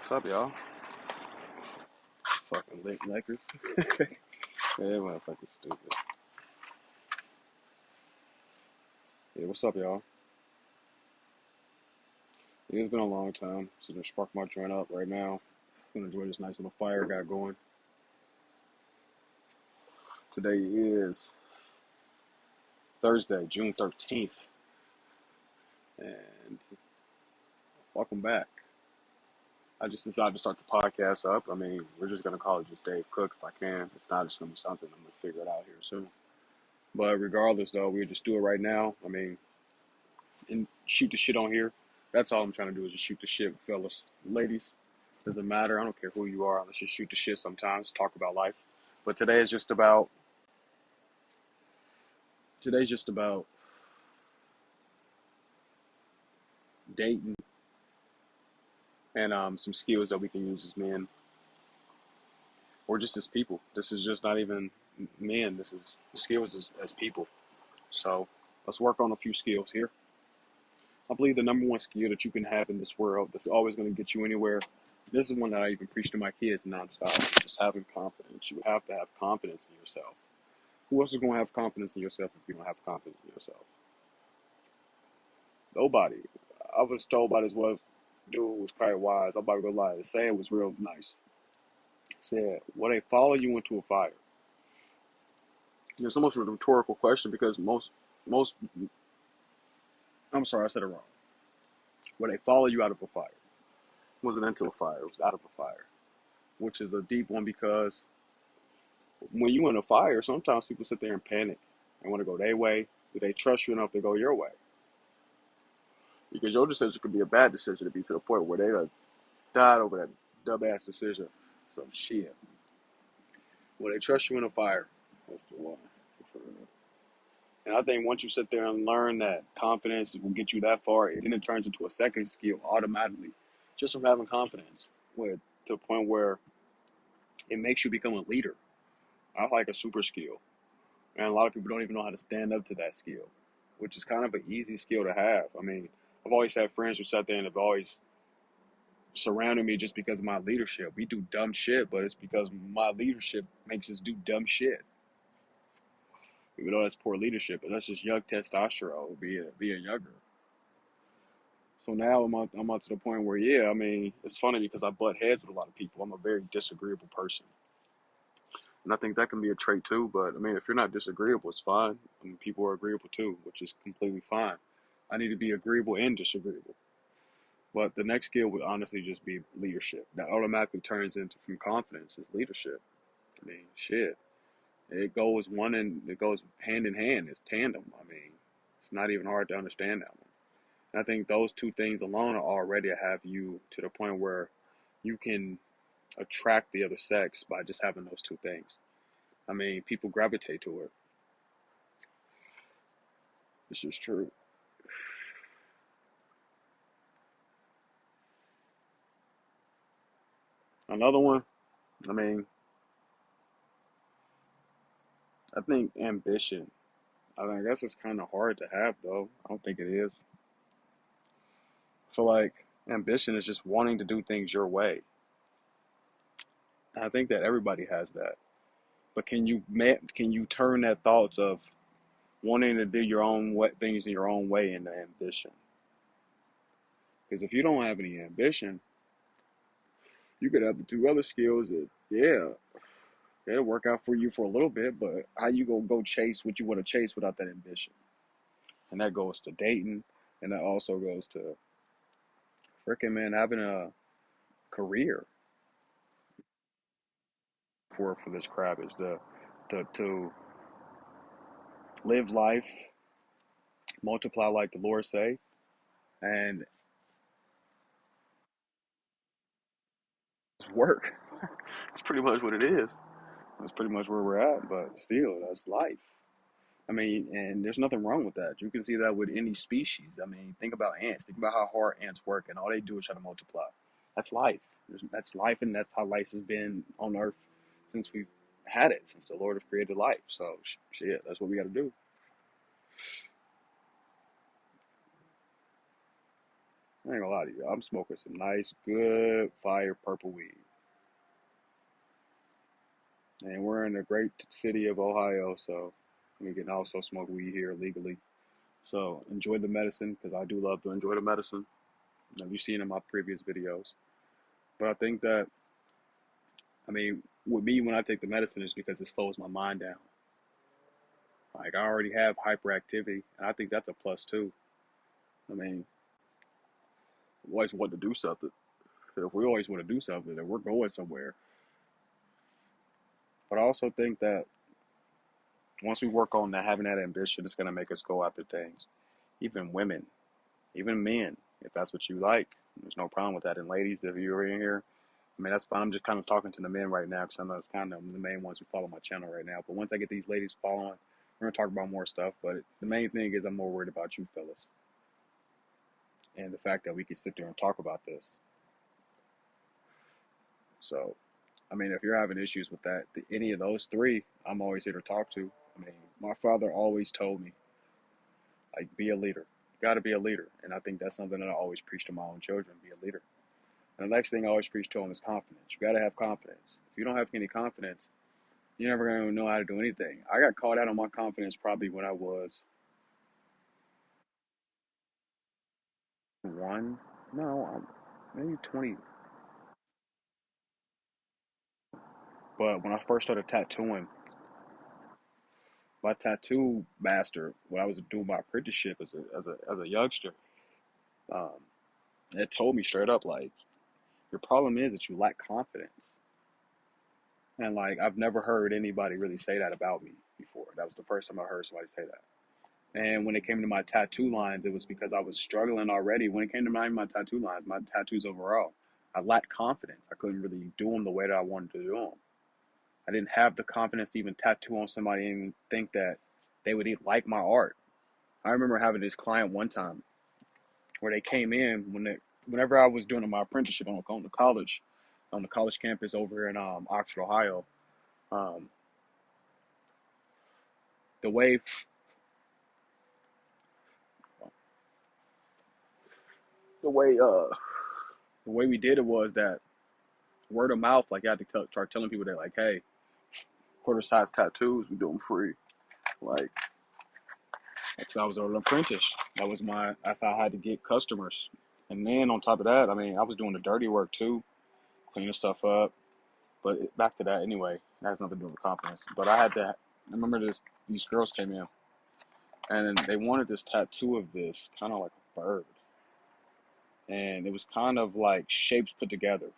What's up, y'all? Fucking lit Lakers. Yeah, motherfucking stupid. Yeah, what's up, y'all? Yeah, it's been a long time since I sparked my joint up right now. Gonna enjoy this nice little fire I got going. Today is Thursday, June 13th, and welcome back. I just decided to start the podcast up. I mean, we're just gonna call it just Dave Cook if I can. If not, it's gonna be something. I'm gonna figure it out here soon. But regardless, though, we'll just do it right now. I mean, and shoot the shit on here. That's all I'm trying to do is just shoot the shit, fellas, ladies. Doesn't matter. I don't care who you are. Let's just shoot the shit sometimes. Talk about life. But today's just about dating and some skills that we can use as men or just as people. This is just not even men. This is skills as people. So let's work on a few skills here. I believe the number one skill that you can have in this world that's always going to get you anywhere. This is one that I even preach to my kids nonstop. Just having confidence. You have to have confidence in yourself. Who else is going to have confidence in yourself if you don't have confidence in yourself? Nobody. I was told by this one dude who was quite wise. I'm about to go lie. The saying was real nice. It said, "Will they follow you into a fire?" It's almost a rhetorical question because most. I'm sorry, I said it wrong. Will they follow you out of a fire? It wasn't into a fire. It was out of a fire, which is a deep one because when you in a fire, sometimes people sit there and panic and want to go their way. Do they trust you enough to go your way? Because your decision could be a bad decision to be to the point where they done died over that dumbass decision. So shit. Will they trust you in a fire? That's the one. And I think once you sit there and learn that confidence will get you that far, then it turns into a second skill automatically, just from having confidence, with to the point where it makes you become a leader. I like a super skill, and a lot of people don't even know how to stand up to that skill, which is kind of an easy skill to have. I mean, I've always had friends who sat there and have always surrounded me just because of my leadership. We do dumb shit, but it's because my leadership makes us do dumb shit. Even though that's poor leadership, but that's just young testosterone being younger. So now I'm up to the point where, yeah, I mean, it's funny because I butt heads with a lot of people. I'm a very disagreeable person. And I think that can be a trait too, but I mean, if you're not disagreeable, it's fine. I mean, people are agreeable too, which is completely fine. I need to be agreeable and disagreeable. But the next skill would honestly just be leadership. That automatically turns into from confidence is leadership. I mean, shit. It goes hand in hand. It's tandem. I mean, it's not even hard to understand that one. And I think those two things alone are already have you to the point where you can attract the other sex by just having those two things. I mean, people gravitate to it. It's just true. Another one, I mean, I think ambition. I guess it's kind of hard to have, though. I don't think it is. I feel like ambition is just wanting to do things your way. And I think that everybody has that. But can you turn that thoughts of wanting to do your own things in your own way into ambition? Because if you don't have any ambition, you could have the two other skills that, yeah, it'll work out for you for a little bit, but how you gonna go chase what you want to chase without that ambition? And that goes to dating, and that also goes to freaking man having a career for this crap is to live life, multiply like the Lord say, and it's work. It's pretty much what it is. That's pretty much where we're at, but still, that's life. I mean, and there's nothing wrong with that. You can see that with any species. I mean, think about ants. Think about how hard ants work, and all they do is try to multiply. That's life. That's life, and that's how life has been on Earth since we've had it, since the Lord has created life. So, shit, that's what we got to do. I ain't gonna lie to you. I'm smoking some nice, good, fire purple weed. And we're in the great city of Ohio, so we can also smoke weed here legally. So enjoy the medicine, because I do love to enjoy the medicine. You've seen in my previous videos. But I think that, I mean, with me, when I take the medicine, it's because it slows my mind down. Like, I already have hyperactivity, and I think that's a plus too. I mean, we always want to do something. If we always want to do something, then we're going somewhere. But I also think that once we work on that, having that ambition, it's going to make us go after things. Even women, even men, if that's what you like, there's no problem with that. And ladies, if you're in here, I mean, that's fine. I'm just kind of talking to the men right now because I know it's kind of the main ones who follow my channel right now. But once I get these ladies following, we're going to talk about more stuff. But the main thing is I'm more worried about you fellas and the fact that we can sit there and talk about this. So, I mean, if you're having issues with that, any of those three, I'm always here to talk to. I mean, my father always told me, like, be a leader. You got to be a leader. And I think that's something that I always preach to my own children, be a leader. And the next thing I always preach to them is confidence. You got to have confidence. If you don't have any confidence, you're never going to know how to do anything. I got caught out on my confidence probably when I was 1. No, maybe 20. But when I first started tattooing, my tattoo master, when I was doing my apprenticeship as a youngster, um, it told me straight up, like, your problem is that you lack confidence. And, like, I've never heard anybody really say that about me before. That was the first time I heard somebody say that. And when it came to my tattoo lines, it was because I was struggling already. When it came to my tattoo lines, my tattoos overall, I lacked confidence. I couldn't really do them the way that I wanted to do them. I didn't have the confidence to even tattoo on somebody and think that they would like my art. I remember having this client one time where they came in whenever I was doing my apprenticeship on the college campus over here in Oxford, Ohio. Um, the way the way the way we did it was that word of mouth. Like, I had to start telling people that, like, hey, quarter size tattoos, we do them free. Like, because I was an apprentice. That's how I had to get customers. And then on top of that, I mean, I was doing the dirty work too, cleaning stuff up. But back to that anyway, that has nothing to do with confidence. But I remember these girls came in and they wanted this tattoo of this kind of like a bird. And it was kind of like shapes put together.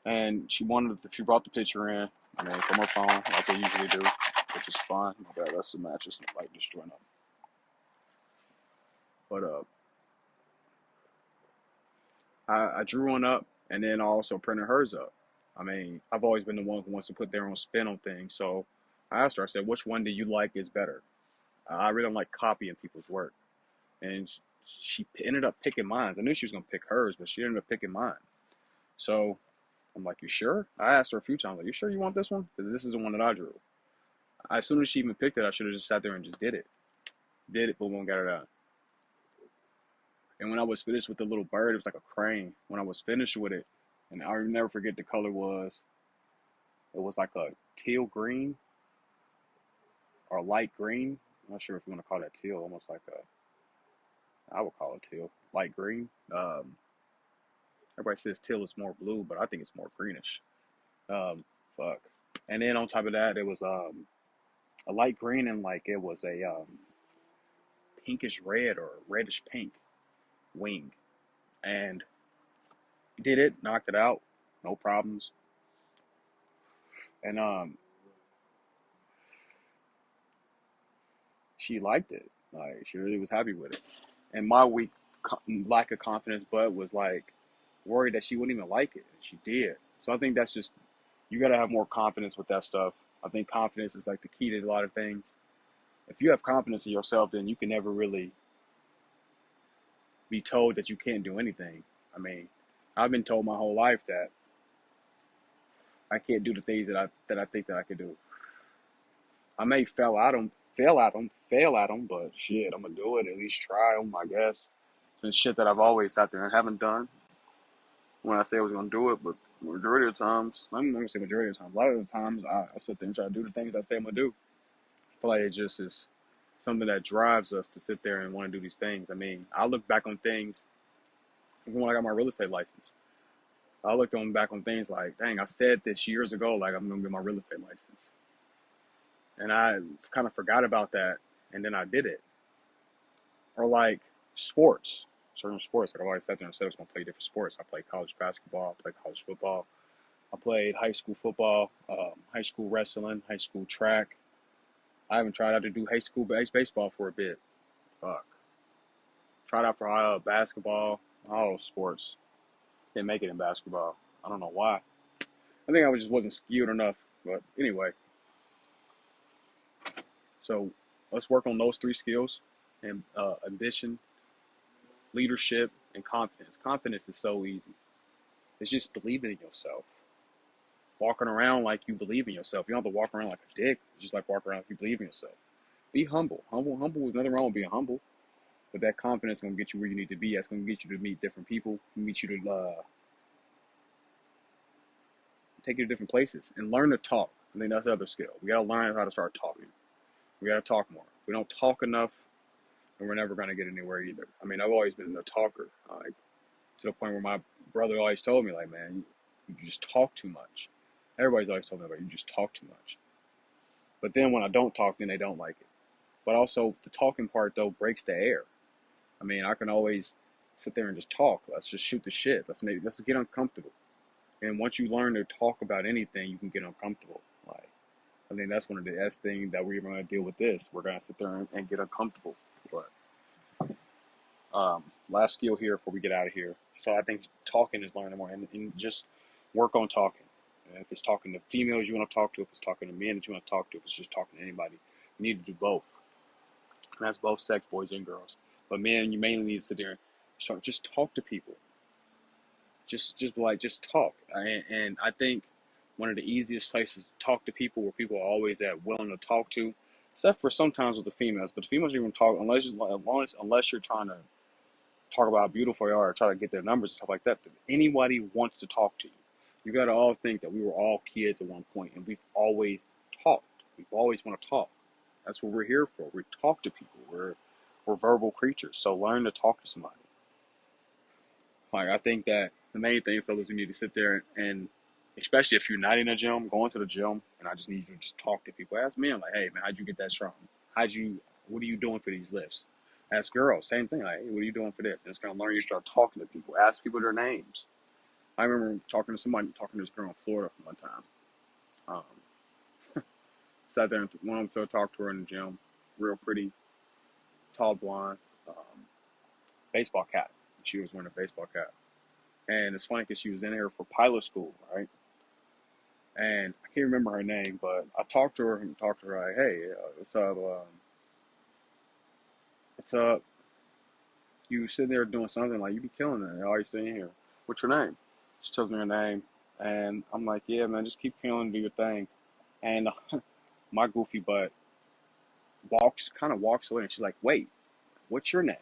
And she brought the picture in, I mean, from her phone, like they usually do, which is fine. My bad, that's the mattress and the light just joined up. But I drew one up and then I also printed hers up. I mean, I've always been the one who wants to put their own spin on things. So I asked her, I said, which one do you like is better? I really don't like copying people's work. And she ended up picking mine. I knew she was going to pick hers, but she ended up picking mine. So I'm like, you sure? I asked her a few times, like, you sure you want this one? Because this is the one that I drew. As soon as she even picked it, I should have just sat there and just did it. Did it, boom, boom, got it done. And when I was finished with the little bird, it was like a crane. When I was finished with it, and I'll never forget the color was, it was like a teal green or light green. I'm not sure if you want to call that teal, almost like I would call it teal, light green. Everybody says teal is more blue, but I think it's more greenish. Fuck. And then on top of that, it was a light green and like it was a pinkish red or reddish pink wing. And did it, knocked it out, no problems. And she liked it. Like, she really was happy with it. And my weak lack of confidence, but was like worried that she wouldn't even like it. She did. So I think that's just, you gotta have more confidence with that stuff. I think confidence is like the key to a lot of things. If you have confidence in yourself, then you can never really be told that you can't do anything. I mean, I've been told my whole life that I can't do the things that I think that I could do. I may fail at them, but shit, I'm gonna do it. At least try them, I guess. and shit that I've always sat there and haven't done when I say I was gonna do it. But majority of the times, I'm not gonna say majority of the times. A lot of the times, I sit there and try to do the things I say I'm gonna do. I feel like it just is something that drives us to sit there and want to do these things. I mean, I look back on things even when I got my real estate license. I looked on back on things like, dang, I said this years ago, like I'm gonna get my real estate license, and I kind of forgot about that, and then I did it. Or like sports, certain sports. Like I've always sat there and said I was gonna play different sports. I played college basketball, I played college football, I played high school football, high school wrestling, high school track. I haven't tried out to do high school baseball for a bit. Fuck. Tried out for basketball, all those sports. Didn't make it in basketball. I don't know why. I think I just wasn't skilled enough. But anyway, so let's work on those three skills: and ambition, leadership, and confidence. Confidence is so easy. It's just believing in yourself. Walking around like you believe in yourself. You don't have to walk around like a dick. Just like walk around like you believe in yourself. Be humble. Humble. There's nothing wrong with being humble. But that confidence is going to get you where you need to be. That's going to get you to meet different people, meet you to take you to different places, and learn to talk. I think that's the other skill. We got to learn how to start talking. We got to talk more. If we don't talk enough, then we're never going to get anywhere either. I mean, I've always been a talker, like to the point where my brother always told me, like, man, you just talk too much. Everybody's always told me about you just talk too much. But then when I don't talk, then they don't like it. But also the talking part though breaks the air. I mean, I can always sit there and just talk. Let's just shoot the shit. Let's get uncomfortable. And once you learn to talk about anything, you can get uncomfortable. Like, I think that's one of the S things that we're going to deal with this. We're going to sit there and get uncomfortable. But last skill here before we get out of here. So I think talking is learning more, and just work on talking. And if it's talking to females you want to talk to, if it's talking to men that you want to talk to, if it's just talking to anybody, you need to do both. And that's both sex, boys and girls. But men, you mainly need to sit there and just talk to people. Just talk. And I think one of the easiest places to talk to people, where people are always willing to talk to, except for sometimes with the females. But the females, you can talk unless you're trying to talk about how beautiful they are, or try to get their numbers and stuff like that. But anybody wants to talk to you. You got to all think that we were all kids at one point, and we've always talked. We've always want to talk. That's what we're here for. We talk to people. We're verbal creatures. So learn to talk to somebody. Like, I think that the main thing, fellas, we need to sit there and especially if you're not in a gym, going to the gym, and I just need you to just talk to people. Ask men, like, hey, man, how'd you get that strong? What are you doing for these lifts? Ask girls, same thing. Like, hey, what are you doing for this? And it's going to learn you to start talking to people. Ask people their names. I remember talking to this girl in Florida one time. Sat there and went up to talk to her in the gym. Real pretty, tall blonde, um, baseball cap. She was wearing a baseball cap. And it's funny because she was in here for pilot school, right? And I can't remember her name, but I talked to her like, hey, what's up? What's up? You sitting there doing something, like, you be killing it. All you sitting here. What's your name? She tells me her name. And I'm like, yeah, man, just keep killing, do your thing. And my goofy butt kind of walks away. And she's like, wait, what's your name?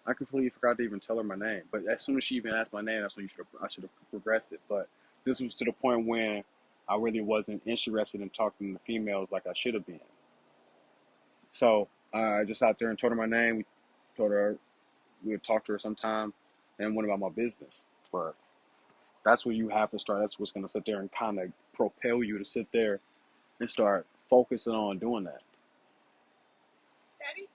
I completely forgot to even tell her my name. But as soon as she even asked my name, that's when I should have progressed it. But this was to the point when I really wasn't interested in talking to females like I should have been. So I just out there and told her my name. We told her we would talk to her sometime, and went about my business. But that's where you have to start. That's what's going to sit there and kind of propel you to sit there and start focusing on doing that. Daddy?